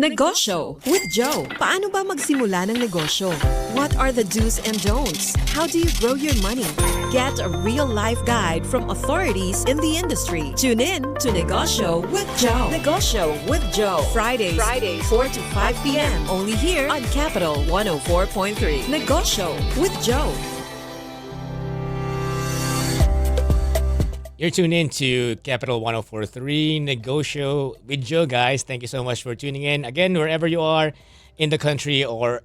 Negosyo with Joe. Paano ba magsimula ng negosyo? What are the do's and don'ts? How do you grow your money? Get a real-life guide from authorities in the industry. Tune in to Negosyo with Joe. Negosyo with Joe. Fridays 4 to 5 p.m. Only here on Capital 104.3. Negosyo with Joe. You're tuned in to Capital 104.3 Negosyo with Joe, guys. Thank you so much for tuning in. Again, wherever you are in the country or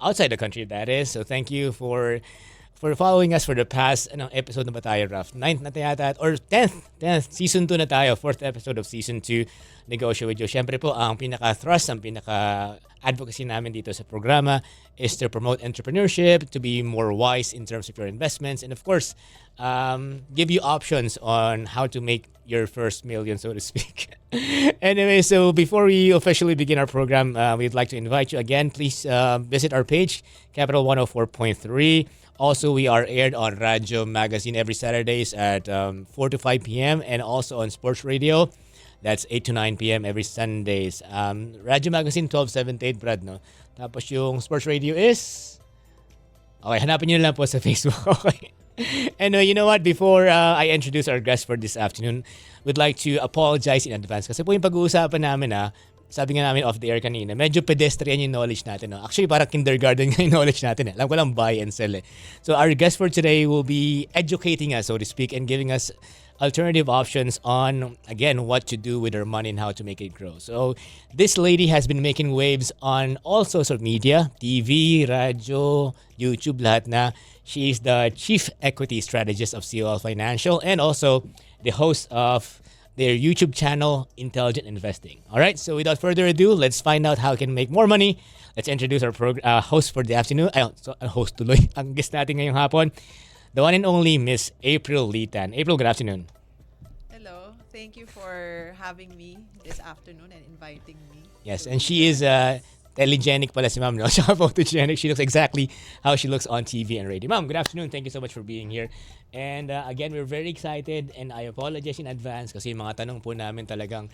outside the country, that is. So thank you for following us for the past episode na ba tayo, Raf? 9th na tayo or 10th. Season 2 na tayo. 4th episode of Season 2 Negosyo with Joe. Siyempre po, ang pinaka-thrust, ang pinaka-advocacy namin dito sa programa is to promote entrepreneurship, to be more wise in terms of your investments, and of course, give you options on how to make your first million, so to speak. Anyway, so before we officially begin our program, we'd like to invite you again. Please visit our page, Capital 104.3. Also, we are aired on Radyo Magazine every Saturdays at 4 to 5 p.m. and also on Sports Radio. That's 8 to 9 p.m. every Sundays. Radyo Magazine 1278, Brad, no? Tapos yung Sports Radio is... Okay, hanapin nyo lang po sa Facebook. Okay. And you know what? Before I introduce our guest for this afternoon, we'd like to apologize in advance. Kasi po yung pag-uusapan namin, sabi nga namin off the air kanina, medyo pedestrian yung knowledge natin. No? Actually, parang kindergarten yung knowledge natin. Alam ko lang buy and sell. So our guest for today will be educating us, so to speak, and giving us alternative options on, again, what to do with our money and how to make it grow. So this lady has been making waves on all social media, TV, radio, YouTube, lahat na. She is the Chief Equity Strategist of COL Financial and also the host of their YouTube channel, Intelligent Investing. All right, so without further ado, let's find out how we can make more money. Let's introduce our host for the afternoon. Host tuloy. Ang guest natin ngayong hapon, the one and only Miss April Litan. April, good afternoon. Hello. Thank you for having me this afternoon and inviting me. Yes, and she is telegenic pala si Ma'am, no? Siya photogenic. She looks exactly how she looks on TV and radio. Ma'am, good afternoon. Thank you so much for being here. And again, we're very excited and I apologize in advance kasi yung mga tanong po namin talagang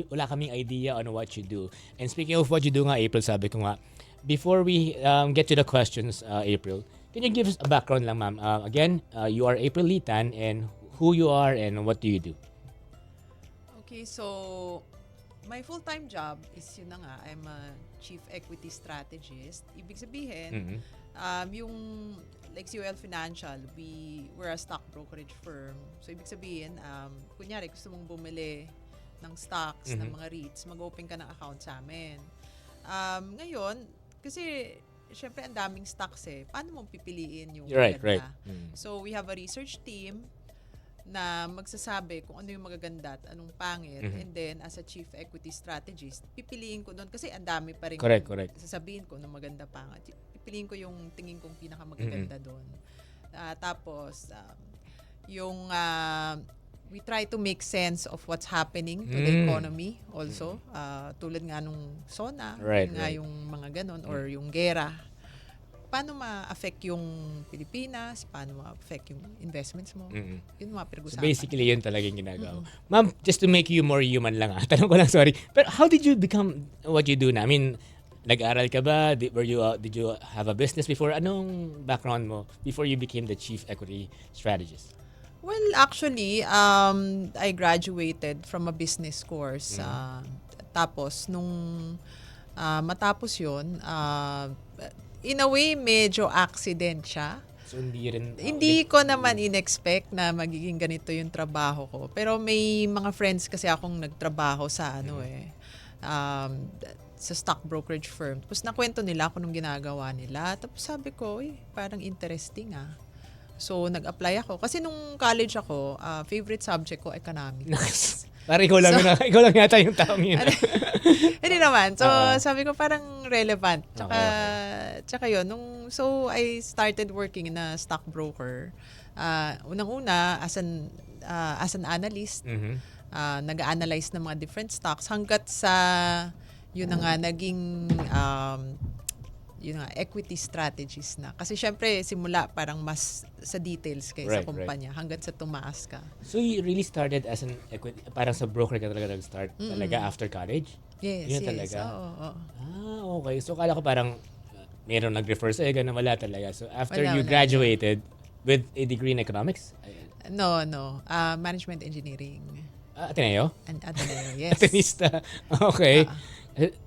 wala kaming idea on what you do. And speaking of what you do nga, April, sabi ko nga, before we get to the questions, April, can you give us a background lang, ma'am? Again, you are April Litan and who you are and what do you do? Okay, so my full-time job is yun na nga, I'm a Chief Equity Strategist. Ibig sabihin, yung like COL Financial, we're a stock brokerage firm. So ibig sabihin, kunyari gusto mong bumili ng stocks, ng mga REITs, mag-open ka ng account sa amin. Ngayon, kasi syempre ang daming stocks paano mong pipiliin yung maganda? Right. So we have a research team na magsasabi kung ano yung magaganda at anong pangit. And then, as a chief equity strategist, pipiliin ko doon. Kasi ang dami pa rin Correct. sasabihin ko ng maganda pangit. Pipiliin ko yung tingin kong pinakamagaganda doon. Tapos, we try to make sense of what's happening to the economy also. Tulad nga nung SONA, yung mga ganon, or yung gera. Paano ma-affect yung Pilipinas? Paano ma-affect yung investments mo? Yun mga pinag-usapan. So basically, yun talaga yung ginagawa. Ma'am, just to make you more human lang tanong ko lang, sorry. Pero how did you become what you do na? I mean, nag-aral ka ba? Did you have a business before? Anong background mo before you became the Chief Equity Strategist? Well, actually, I graduated from a business course. Tapos, nung matapos yun, in a way, medyo accident siya. So, Hindi ko naman in-expect na magiging ganito yung trabaho ko. Pero may mga friends kasi akong nagtrabaho sa sa stock brokerage firm. Tapos nakwento nila kung anong ginagawa nila. Tapos sabi ko, parang interesting So, nag-apply ako. Kasi nung college ako, favorite subject ko, economics. Parang ikaw lang yata yung taong yun. Hindi naman. So, sabi ko parang relevant. Tsaka yun. So, I started working in a stockbroker. Unang-una, as an analyst, nag-analyze ng mga different stocks hanggat sa, yun na nga, naging equity strategies na. Kasi syempre, simula parang mas sa details sa kumpanya hanggang sa tumaas ka. So you really started as an equity, parang sa broker ka talaga nag-start talaga after college? Yes, Yun yes. talaga. Oo. Okay. So, kala ko parang mayroong nag-refer sa'yo, ganun, wala talaga. So, after you Wala. graduated with a degree in economics, No. Management engineering. Ateneo? And Ateneo, yes. Atenista. Okay.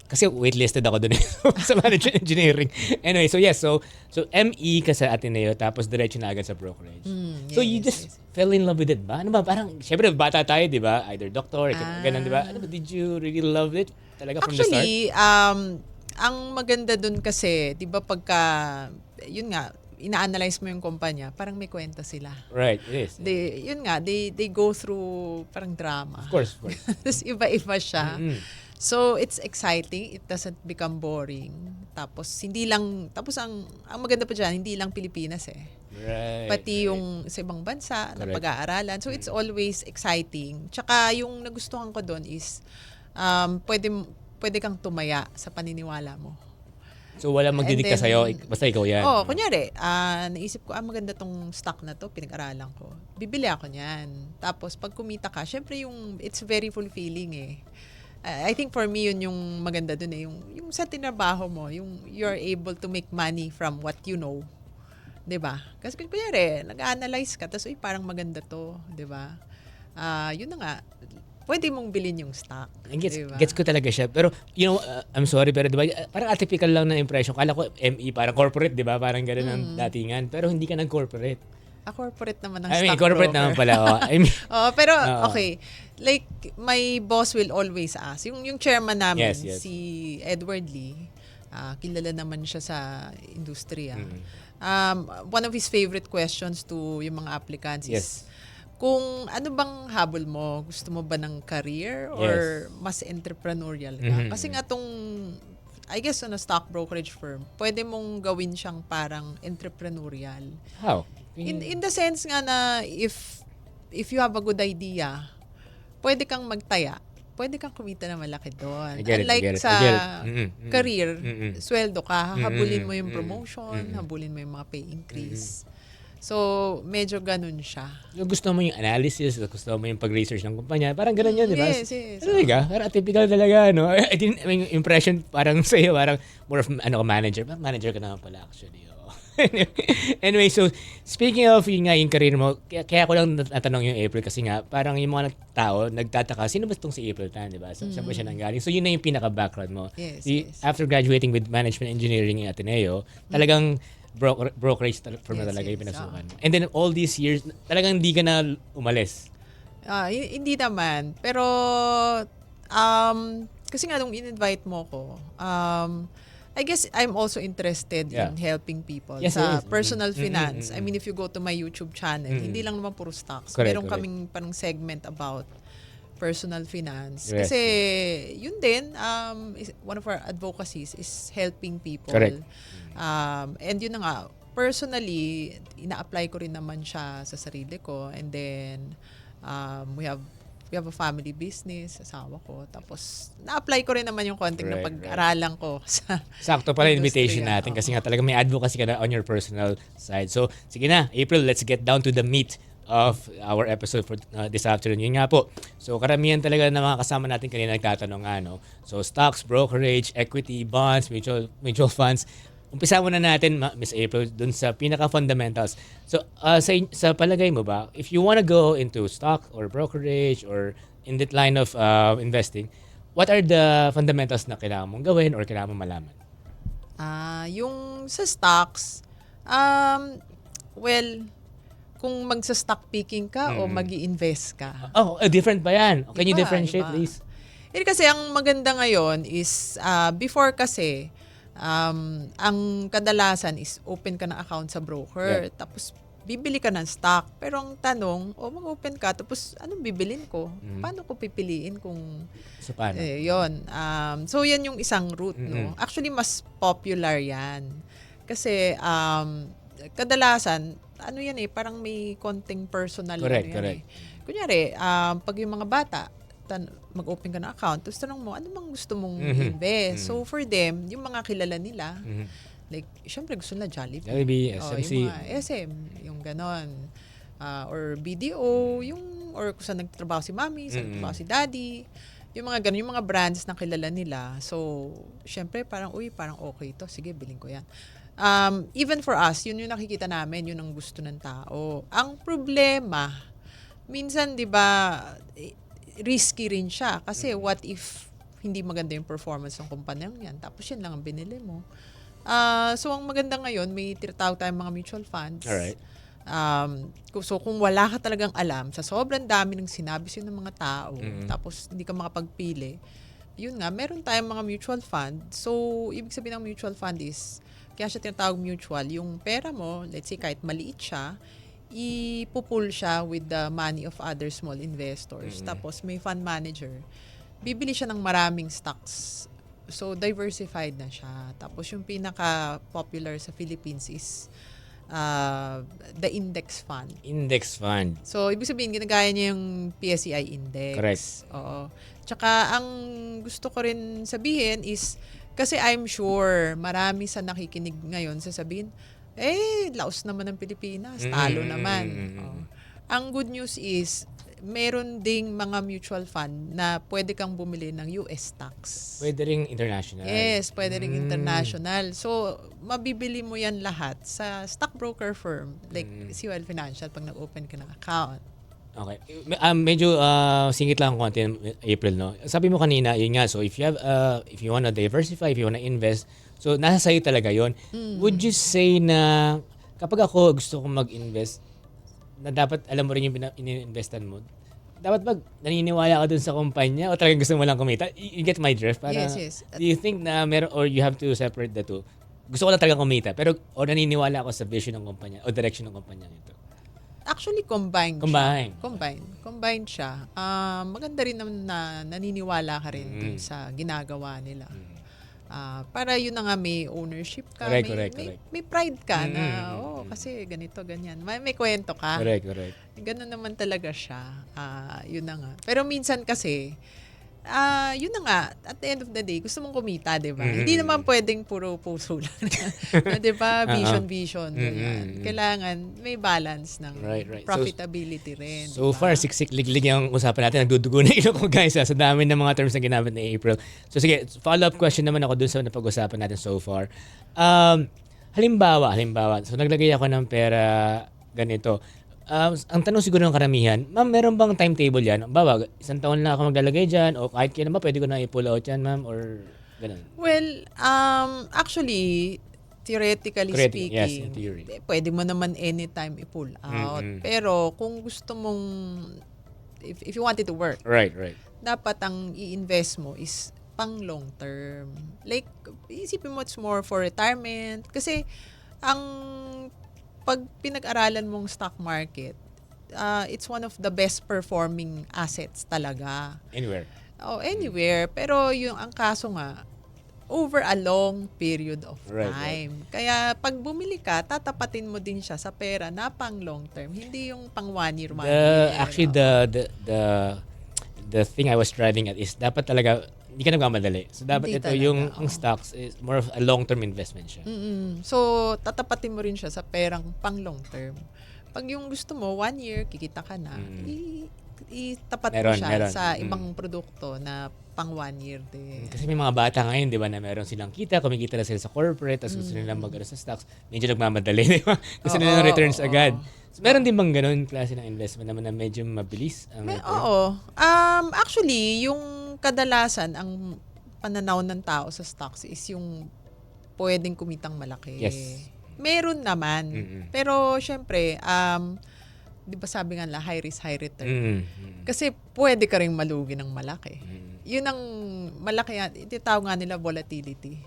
Kasi waitlisted ako dun sa management engineering. Anyway, so yes, so ME ka sa Ateneo tapos diretso na agad sa brokerage. So you just fell in love with it ba? Ano ba? Parang, syempre bata tayo, di ba? Either doctor, ganun, di ba? Ano ba, did you really love it talaga from the start? Actually, ang maganda dun kasi, di ba yun nga, ina-analyze mo yung kumpanya, parang may kwenta sila. Right, it is. They go through parang drama. Of course. Tapos iba-iba siya. So, it's exciting. It doesn't become boring. Tapos, ang maganda pa dyan, hindi lang Pilipinas eh. Right. Pati yung sa ibang bansa na pag-aaralan. So, it's always exciting. Tsaka, yung nagustuhan ko doon is, pwede kang tumaya sa paniniwala mo. So, walang magdidikta sa'yo, basta ikaw yan. Kunyari, naisip ko, maganda tong stock na to, pinag-aralan ko. Bibili ako niyan. Tapos, pag kumita ka, syempre it's very fulfilling eh. I think for me, yun yung maganda dun eh. Yung sa tinrabaho mo, you're able to make money from what you know. 'Di ba? Kasi kunyari, nag-analyze ka, tapos parang maganda to. 'Di ba? Yun na nga. Pwede mong bilhin yung stock. Diba? Gets ko talaga siya. Pero, I'm sorry, pero diba, parang atypical lang na impression. Kala ko ME, parang corporate, diba? Parang gano'n ang datingan. Pero hindi ka nag-corporate. Corporate naman ng corporate stock broker. naman pala. Pero, okay. Like, my boss will always ask. Yung chairman namin, Yes. si Edward Lee, kilala naman siya sa industriya. One of his favorite questions to yung mga applicants is, kung ano bang habol mo, gusto mo ba ng career or mas entrepreneurial ka? Kasi nga I guess on a stock brokerage firm, pwede mong gawin siyang parang entrepreneurial. How? In the sense nga na if you have a good idea, pwede kang magtaya. Pwede kang kumita na malaki doon. Unlike sa career, sweldo ka, habulin mo yung promotion, habulin mo yung mga pay increase. So, medyo ganun siya. Gusto mo yung analysis, gusto mo yung pag-research ng kumpanya, parang ganun yan, di ba? Yes. Talaga, parang atypical talaga, no? I mean, impression parang sa'yo, parang more of, manager. Parang manager ka naman pala, actually. Anyway, so, speaking of yung career mo, kaya ko lang natanong yung April kasi nga, parang yung mga tao, nagtataka, sino ba itong si April Tan, di ba? Saan ba siya nanggaling? So, yun na yung pinaka-background mo. Yes. After graduating with Management Engineering in Ateneo, talagang brokerage firm na talaga yung pinasukan mo. And then all these years, talagang hindi ka na umalis. Hindi naman. Pero, kasi nga nung in-invite mo ko, I guess I'm also interested in helping people sa personal finance. I mean, if you go to my YouTube channel, hindi lang naman puro stocks. Meron kaming parang segment about personal finance. Yes. Kasi yun din, one of our advocacies is helping people. Correct. And yun na nga, personally, ina-apply ko rin naman siya sa sarili ko. And then, we have a family business, asawa ko. Tapos, na-apply ko rin naman yung konting na pag-aralan ko sa Sakto pala invitation natin kasi nga talaga may advocacy ka na on your personal side. So, sige na, April, let's get down to the meat of our episode for this afternoon. Yun nga po. So, karamihan talaga na mga kasama natin kanina nagtatanong So, stocks, brokerage, equity, bonds, mutual funds. Umpisa muna natin, Miss April, dun sa pinaka-fundamentals. So, sa palagay mo ba, if you wanna go into stock or brokerage or in that line of investing, what are the fundamentals na kailangan mong gawin or kailangan mong malaman? Yung sa stocks, kung magsa-stock picking ka o mag-i-invest ka. Different ba yan? Can you Iba. differentiate, please? Kasi ang maganda ngayon is, before kasi, ang kadalasan is open ka ng account sa broker. Tapos, bibili ka ng stock. Pero ang tanong, mag-open ka, tapos anong bibilin ko? Paano ko pipiliin kung... So, paano? Yun. So, yan yung isang route, no? Actually, mas popular yan. Kasi, kadalasan, yan parang may konting personal. Correct. Kunyari, pag yung mga bata, mag-open ka ng account, tapos tanong mo, ano bang gusto mong invest? So, for them, yung mga kilala nila, like, syempre gusto nila Jollibee, SMC. Yung mga SM, yung ganon. Or BDO, or kung saan nagtatrabaho si mommy, saan nagtatrabaho si daddy. Yung mga ganun, yung mga brands na kilala nila. So, syempre parang okay to. Sige, bilhin ko yan. Even for us, yun yung nakikita namin, yun ang gusto ng tao. Ang problema, minsan, di ba, risky rin siya. Kasi what if hindi maganda yung performance ng kumpanyang yan, tapos yan lang ang binili mo. So, ang maganda ngayon, may tinatawag tayong mga mutual funds. Alright. So, kung wala ka talagang alam, sa sobrang dami ng sinabi sa'yo ng mga tao, tapos hindi ka makapagpili, yun nga, meron tayong mga mutual fund. So, ibig sabihin ng mutual fund is, kaya siya tinatawag mutual, yung pera mo, let's say kahit maliit siya, ipupul siya with the money of other small investors. Tapos may fund manager. Bibili siya ng maraming stocks. So, diversified na siya. Tapos yung pinaka-popular sa Philippines is the index fund. Index fund. So, ibig sabihin, ginagaya niya yung PSEI index. Correct. Oo. Tsaka, ang gusto ko rin sabihin is, kasi I'm sure, marami sa nakikinig ngayon sasabihin, laos naman ng Pilipinas, talo naman. Oh. Ang good news is, meron ding mga mutual fund na pwede kang bumili ng US stocks. Pwede ring international. Yes, pwede ring international. So, mabibili mo yan lahat sa stockbroker firm, like COL Financial, pag nag-open ka ng account. Okay. Medyo singit lang konti, April, no? Sabi mo kanina, yun nga, so if you wanna diversify, if you wanna invest, so nasa sa'yo talaga yun. Would you say na kapag ako gusto kong mag-invest, na dapat alam mo rin yung ininvestan mo, dapat ba naniniwala ka dun sa kumpanya o talagang gusto mo lang kumita? You get my drift? Para, Yes. Do you think na meron, or you have to separate the two? Gusto ko lang talaga kumita, pero o naniniwala ako sa vision ng kumpanya o direction ng kumpanya nito? Actually, combined Combine. siya. Combined siya. Maganda rin naman na naniniwala ka rin dun sa ginagawa nila. Para yun na nga, may ownership ka. Correct. May pride ka na, kasi ganito, ganyan. May kwento ka. Correct. Ganun naman talaga siya. Yun na nga. Pero minsan kasi, yun na nga, at the end of the day, gusto mong kumita, di ba? Hindi naman pwedeng puro puso lang. Di ba? Vision. Ganyan. Kailangan may balance ng Right. profitability rin. So diba? far, siksik-liglig yung usapan natin. Nagdudugo na ilong ko, guys, sa dami ng mga terms na ginamit ni April. So sige, follow-up question naman ako dun sa napag-usapan natin so far. Halimbawa, so naglagay ako ng pera ganito. Ang tanong siguro ng karamihan, ma'am, meron bang timetable yan? Bawa, isang taon lang ako maglalagay dyan o kahit kailan ba pwede ko na i-pull out yan, ma'am, or ganun? Well, actually, theoretically speaking, yes, in theory. Pwede mo naman anytime i-pull out. Pero kung gusto mong, if you want it to work, Right. dapat ang i-invest mo is pang long term. Like, isipin mo it's more for retirement. Kasi, pag pinag-aralan mong stock market, it's one of the best performing assets talaga. Anywhere. Anywhere. Pero ang kaso nga, over a long period of Right. time. Kaya pag bumili ka, tatapatin mo din siya sa pera na pang long term. Hindi yung pang 1 year, 1 year. Actually, the thing I was driving at is dapat talaga hindi ka nagmamadali. So dapat Hindi ito talaga, yung ang stocks is more of a long-term investment siya. So, tatapatin mo rin siya sa perang pang long term. Pag yung gusto mo, 1 year, kikita ka na, itapat mo siya Meron. sa ibang produkto na pang 1 year din. Kasi may mga bata ngayon, di ba, na meron silang kita, kumikita na sila sa corporate, tapos gusto nila mag sa stocks, medyo nagmamadali, di ba? Gusto nila ng returns agad. So, meron din bang ganun klase ng investment naman na medyo mabilis? Oo. Actually, yung kadalasan, ang pananaw ng tao sa stocks is yung pwedeng kumitang malaki. Yes. Meron naman. Pero, syempre, di ba sabi nga high risk, high return. Kasi pwede ka rin malugi ng malaki. Yun ang malaki, ititawag nga nila volatility.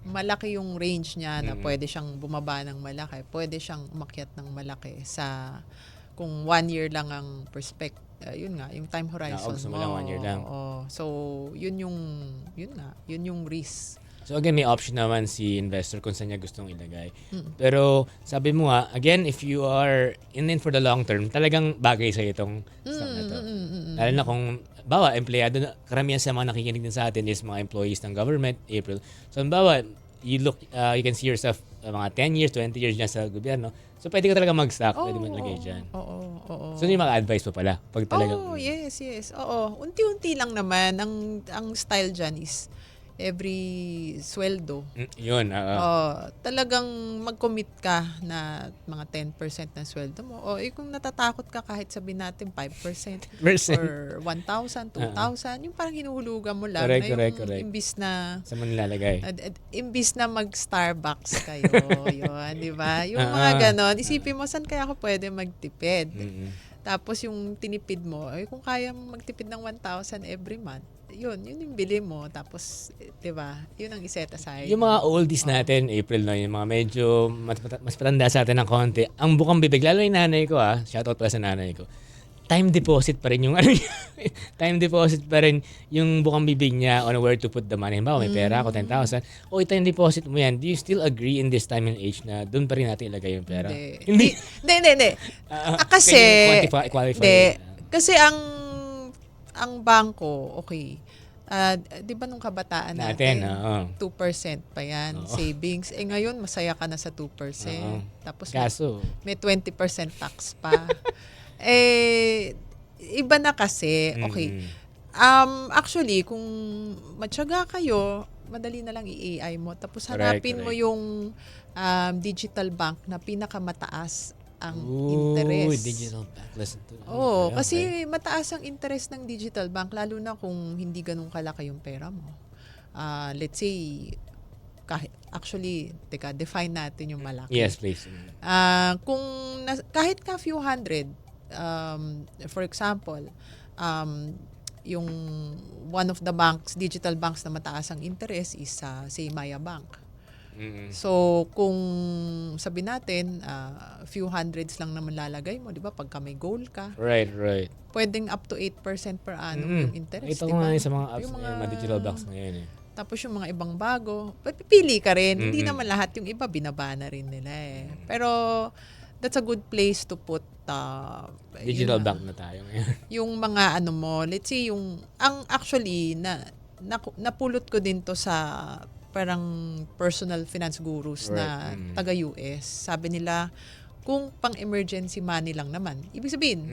Malaki yung range niya na pwede siyang bumaba ng malaki, pwede siyang umakyat ng malaki sa kung 1 year lang ang yun nga, yung time horizon gusto mo mo. lang 1 year lang. So, yun yung risk. So again, may option naman si investor kung saan niya gustong ilagay. Pero sabi mo nga, again, if you are in for the long term, talagang bagay sa itong stock na to. Lalo na kung, empleyado na, karamihan sa mga nakikinig din sa atin is mga employees ng government, April. So, you can see yourself mga 10 years, 20 years na sa gobyerno. So, pwede ka talaga mag-stock. Pwede mo lagay dyan. Oo. So, yung mga advice mo pala. Pag talaga, Yes. Oo. Unti-unti lang naman. Ang style dyan is every sweldo. Yun. Talagang mag-commit ka na mga 10% ng sweldo mo. Kung natatakot ka kahit sabihin natin 5% or 1,000, 2,000, yung parang hinuhulugan mo lang. Correct. Imbis na sa man nilalagay. imbis na mag-Starbucks kayo, yun, di ba? Yung mga ganon, isipin mo, saan kaya ako pwede magtipid? Tapos yung tinipid mo, kung kaya mong magtipid ng 1,000 every month, yun yung bili mo. Tapos, di ba, yun ang iset aside. Yung mga oldies natin, April, no, yung mga medyo mas patanda sa atin ng konti, ang bukang bibig, lalo yung nanay ko, shoutout pala sa nanay ko, time deposit pa rin yung time deposit pa rin yung bukang bibig niya on where to put the money. Halimbawa, may pera ako, 10,000. Time deposit mo yan. Do you still agree in this time and age na doon pa rin natin ilagay yung pera? Hindi. Kasi, kasi ang bangko, okay. 'Di ba nung kabataan natin 2% pa yan, savings. Ngayon, masaya ka na sa 2%. Tapos may 20% tax pa. Iba na kasi. Okay. Actually, kung matyaga kayo, madali na lang i-AI mo. Tapos hanapin mo yung digital bank na pinakamataas ang interest. Digital bank. Kasi mataas ang interest ng digital bank, lalo na kung hindi ganun kalaki yung pera mo. Let's say, define natin yung malaki. Yes, please. Kung kahit ka few hundred, for example, yung one of the banks, digital banks na mataas ang interest is say Maya Bank. So, kung sabi natin, few hundreds lang naman lalagay mo, di ba? Pagka may goal ka. Right. Pwedeng up to 8% per annum yung interest. Ito nga sa mga apps mga digital banks ngayon. Tapos yung mga ibang bago, pipili ka rin. Hindi naman lahat, yung iba binaba na rin nila Pero, that's a good place to put digital bank na tayo ngayon. Yung mga let's say actually napulot ko din to sa parang personal finance gurus na taga-US. Sabi nila, kung pang-emergency money lang naman, ibig sabihin,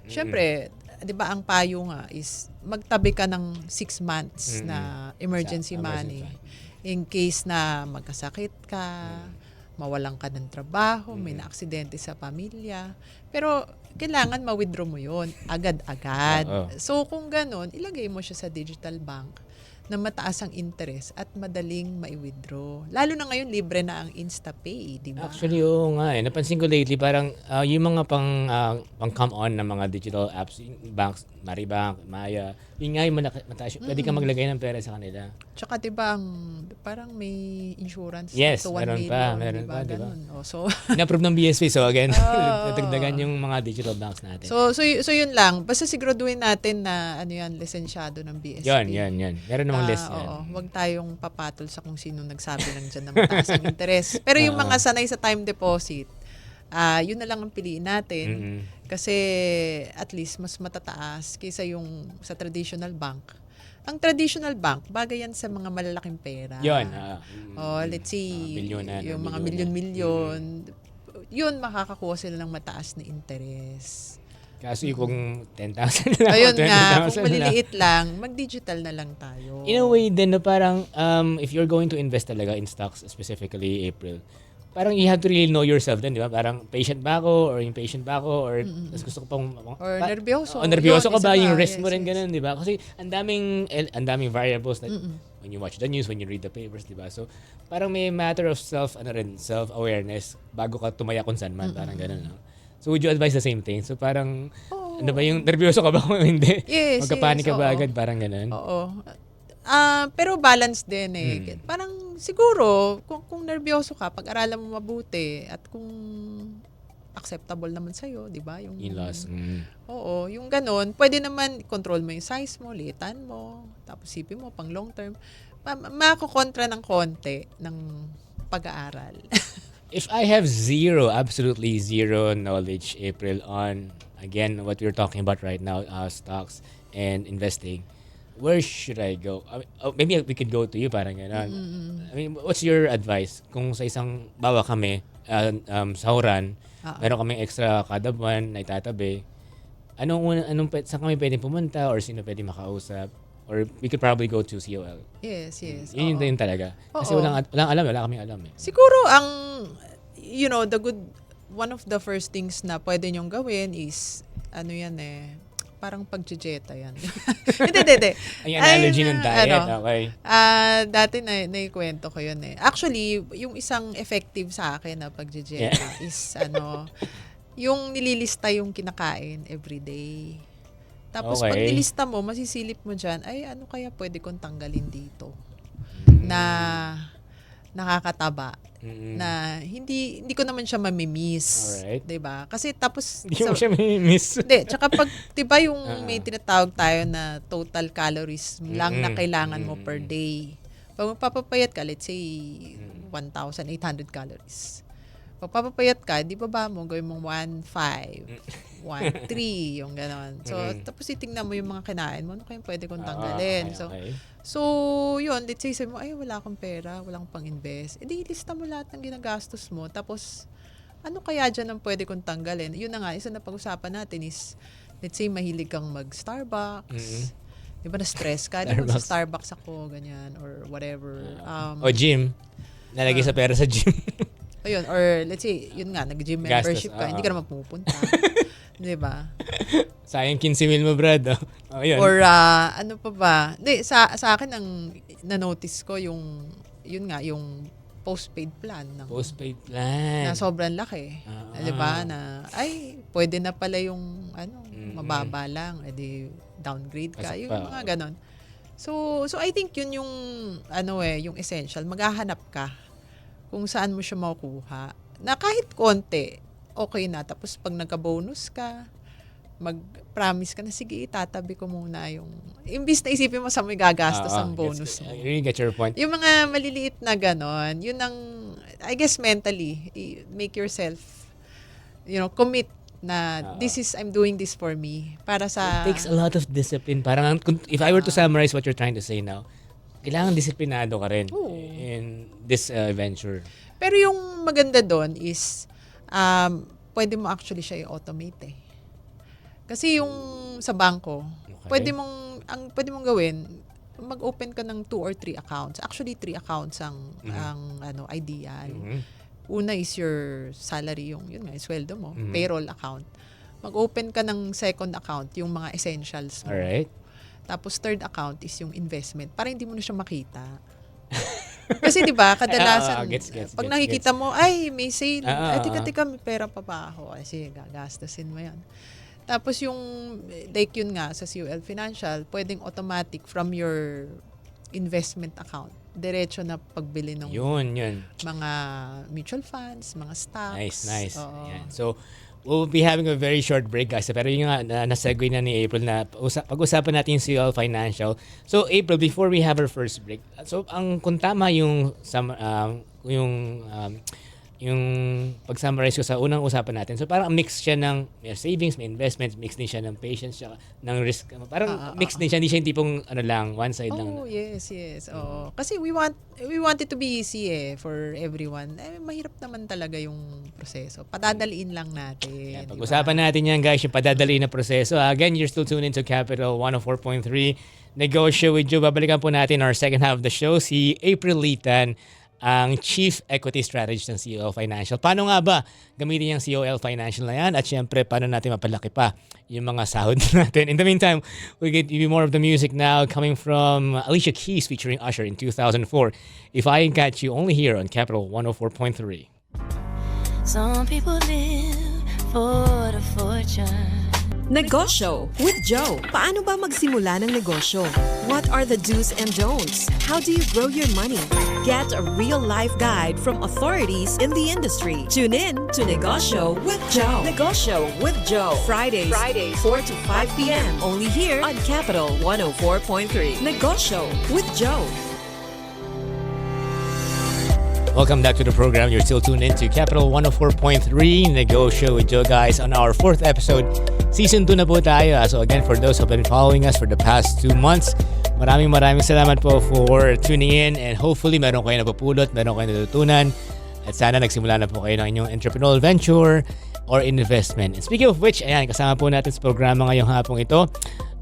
syempre, di ba ang payo nga is magtabi ka ng 6 months na emergency money. In case na magkasakit ka, mawalan ka ng trabaho, may na-aksidente sa pamilya. Pero kailangan ma-withdraw mo yon agad-agad. So kung ganun, ilagay mo siya sa digital bank na mataas ang interest at madaling mai-withdraw. Lalo na ngayon, libre na ang InstaPay, di ba? Actually, oo nga Napansin ko lately, parang yung mga pang-come on na mga digital apps, banks, Maribank, Maya, yun nga yung mataas. Pwede ka maglagay ng pera sa kanila. Tsaka di ba, parang may insurance yes, to 1 million. Meron pa, di ba? So, in-approve ng BSP. So again, natagdagan yung mga digital banks natin. So yun lang. Basta siguraduhin natin na lisensyado ng BSP. Yan. Meron namang list yan. Huwag tayong papatol sa kung sino nagsabi lang dyan na mataas ang interest. Pero yung mga sanay sa time deposit, yun na lang ang piliin natin. Kasi at least mas matataas kaysa yung sa traditional bank. Ang traditional bank, bagay yan sa mga malalaking pera. Yun. Let's see, milyonan, yung mga milyon-milyon, yun makakakuha sila ng mataas na interest. Kaso kung 10,000 na ayun nga, kung maliliit lang, mag-digital na lang tayo. In a way din na parang if you're going to invest talaga in stocks, specifically April, parang you have to really know yourself din, di ba? Parang patient ba ako or impatient ba ako or gusto ko pang or nervyoso. Nervyoso ka ba? Yung risk mo rin ganun, di ba? Kasi ang daming variables na when you watch the news, when you read the papers, di ba? So parang may matter of self-awareness bago ka tumaya kung saan man, parang ganun, no? So would you advise the same thing? So parang ano ba yung nervyoso ka ba kung hindi? Yes, magkapanik ka ba agad, parang ganun? Oo. Pero balance din Parang siguro, kung nervyoso ka, pag-aralan mo mabuti at kung acceptable naman sa'yo, di ba? Yung in-laws. Oo, yung ganun. Pwede naman control mo yung size mo, liitan mo, tapos sipin mo pang long term. Makukontra ng konti ng pag-aaral. If I have absolutely zero knowledge, April, on, again, what we're talking about right now, stocks and investing, where should I go? Maybe we could go to you, parang gano'n. I mean, what's your advice? Kung sa isang, bawa kami, sahuran, meron kaming extra kada buwan na itatabi, saan kami pwedeng pumunta or sino pwedeng makausap? Or we could probably go to COL. Yes. Yun din talaga. Kasi wala kaming alam eh. Siguro one of the first things na pwede nyong gawin is, parang pagjejeta yan. Hindi. Ay, analogy ng diet, okay. Dati naikwento ko yun eh. Actually, yung isang effective sa akin na pagjejeta is, yung nililista yung kinakain everyday. Tapos pag nilista mo, masisilip mo dyan, ay ano kaya pwede kong tanggalin dito na nakakataba. Na hindi ko naman siya mamimiss. Alright. 'Di ba? Kasi tapos hindi mo siya mamimiss. Hindi, tsaka pag 'di ba yung may tinatawag tayo na total calories lang na kailangan mo per day. Pag magpapapayat ka, let's say 1,800 calories. Pag papapayat ka, di ba mo gawin mong 1,500, 1,300, yung gano'n. So, tapos titingnan mo yung mga kinain mo, ano kayong pwede kong tanggalin? So, yun, let's say, sabi mo, ay, wala akong pera, wala akong pang-invest. E di, ilista mo lahat ng ginagastos mo. Tapos, ano kaya dyan ang pwede kong tanggalin? Yun na nga, isa na pag-usapan natin is, let's say, mahilig kang mag-Starbucks. Di ba, na-stress ka? Di ba, sa Starbucks ako, ganyan, or whatever. O gym. Nalagay sa pera sa gym. Ayun, or let's say, yun nga, nag-gym membership ka, hindi ka naman pumupunta. Di ba? Sayang 15,000 mo, Brad. Ayun. Or ano pa ba? Hindi, sa akin ang na-notice ko yung postpaid plan. Postpaid plan. Na sobrang laki. Di ba? Na, ay, pwede na pala yung mababa lang. Edi, downgrade ka. Yung mga ganon. So I think yun yung, yung essential. Maghahanap ka kung saan mo siya makukuha. Na kahit konti, okay na. Tapos pag nagka-bonus ka, mag-promise ka na, sige, itatabi ko muna yung, imbis na isipin mo sa may gagastos ang bonus mo. I really get your point. Yung mga maliliit na ganon, yun ang, I guess mentally, make yourself, commit na I'm doing this for me. Para sa... It takes a lot of discipline. Parang, if I were to summarize what you're trying to say now, kailangan disiplinado ka rin in this venture. Pero yung maganda doon is, pwede mo actually siya i-automate eh. Kasi yung sa bangko, pwede mong gawin, mag-open ka ng 2 or 3 accounts. Actually, 3 accounts ang ideal. Una is your salary, yung sweldo mo, payroll account. Mag-open ka ng second account, yung mga essentials mo. Alright. Tapos third account is yung investment, para hindi mo na siya makita. Kasi 'di ba, kadalasan pag nakikita mo, ay may sale, tika may pera pa ba ako? Kasi gagastusin mo 'yan. Tapos yung like yun nga sa COL Financial, pwedeng automatic from your investment account. Diretso na pagbili ng yun. Mga mutual funds, mga stocks. Nice. Yan. So, we'll be having a very short break, guys. Pero yung nga, na-segue na ni April na pag-usapan natin yung COL Financial. So, April, before we have our first break, so, kung tama yung pag-summarize ko sa unang usapan natin. So, parang mix siya ng may savings, may investments, mix din siya ng patience, siya ng risk. Parang mix din siya, hindi siya yung tipong one side lang. Oh, yes. Oo. Kasi we want it to be easy for everyone. Mahirap naman talaga yung proseso. Padadaliin lang natin. Pag-usapan natin yan, guys, yung padadaliin na proseso. Again, you're still tuned into Capital 104.3 Negosyo with Joe. Babalikan po natin our second half of the show, si April Litan, ang Chief Equity Strategist ng COL Financial. Paano nga ba gamitin yung COL Financial na yan? At syempre, paano natin mapalaki pa yung mga sahod natin? In the meantime, we'll get you more of the music now coming from Alicia Keys featuring Usher in 2004. If I Can Catch You, only here on Capital 104.3. Some people live for the fortune. Negosyo with Joe. Paano ba magsimula ng negosyo? What are the do's and don'ts? How do you grow your money? Get a real-life guide from authorities in the industry. Tune in to Negosyo with Joe. Negosyo with Joe. Fridays 4 to 5 p.m. Only here on Capital 104.3. Negosyo with Joe. Welcome back to the program. You're still tuned into Capital 104.3 Negosyo with Joe, guys, on our 4th episode. Season 2 na po tayo. So again, for those who have been following us for the past 2 months, Maraming salamat po for tuning in and hopefully meron kayo napupulot, meron kayo natutunan at sana nagsimula na po kayo ng inyong entrepreneurial venture or investment. And speaking of which, ayan, kasama po natin sa programa ngayong hapong ito,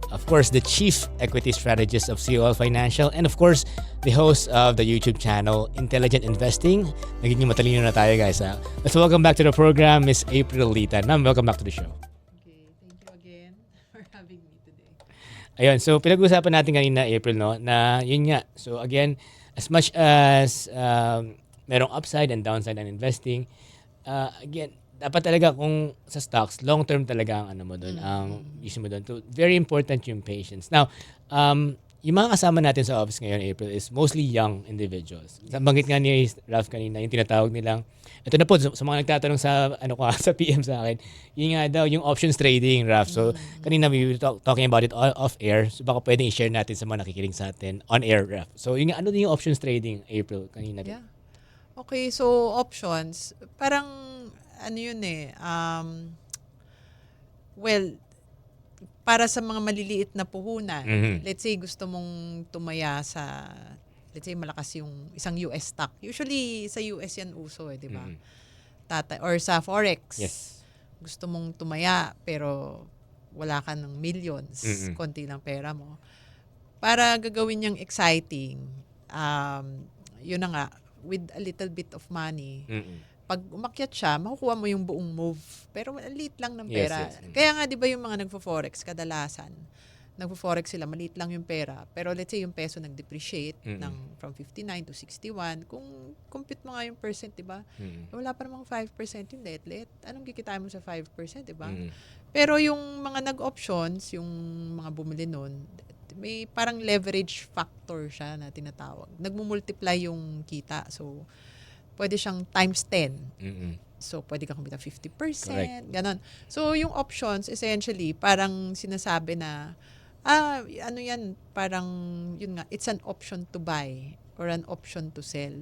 of course, the Chief Equity Strategist of COL Financial and of course, the host of the YouTube channel, Intelligent Investing. Nagiging matalino na tayo, guys. Let's welcome back to the program, Miss April Litan. Ma'am, welcome back to the show. Okay, thank you again for having me today. Ayun, so pinag-usapan natin kanina, April, no, na yun nga. So again, as much as merong upside and downside in investing, again, dapat talaga kung sa stocks, long-term talaga ang ano mo doon, ang use mo doon. Very important yung patience. Now, yung mga kasama natin sa office ngayon, April, is mostly young individuals. Banggit nga ni Ralph kanina, yung tinatawag nilang, ito na po, sa mga nagtatanong sa, sa PM sa akin, yun nga daw, yung options trading, Ralph. So, kanina we were talking about it off-air. So, baka pwedeng i-share natin sa mga nakikinig sa atin on-air, Ralph. So, yun nga, ano din yung options trading, April, kanina? Yeah. Okay, so options, parang, ano yun well, para sa mga maliliit na puhunan, let's say gusto mong tumaya sa, let's say malakas yung isang US stock. Usually sa US yan uso di ba? Or sa Forex. Yes. Gusto mong tumaya pero wala ka ng millions, konti lang pera mo. Para gagawin niyang exciting, yun na nga, with a little bit of money, pag umakyat siya, makukuha mo yung buong move. Pero maliit lang ng pera. Yes. Kaya nga, di ba yung mga nagfo-forex, kadalasan, nagfo-forex sila, maliit lang yung pera. Pero let's say yung peso nag-depreciate from 59 to 61. Kung compute mo nga yung percent, di ba? Wala pa namang 5% yung let. Anong kikitain mo sa 5%, di ba? Pero yung mga nag-options, yung mga bumili nun, may parang leverage factor siya na tinatawag. Nagmumultiply yung kita. So, pwede siyang times 10. So, pwede kang kumita 50%. Correct. Ganon. So, yung options, essentially, parang sinasabi na, ano yan, parang, yun nga, it's an option to buy or an option to sell.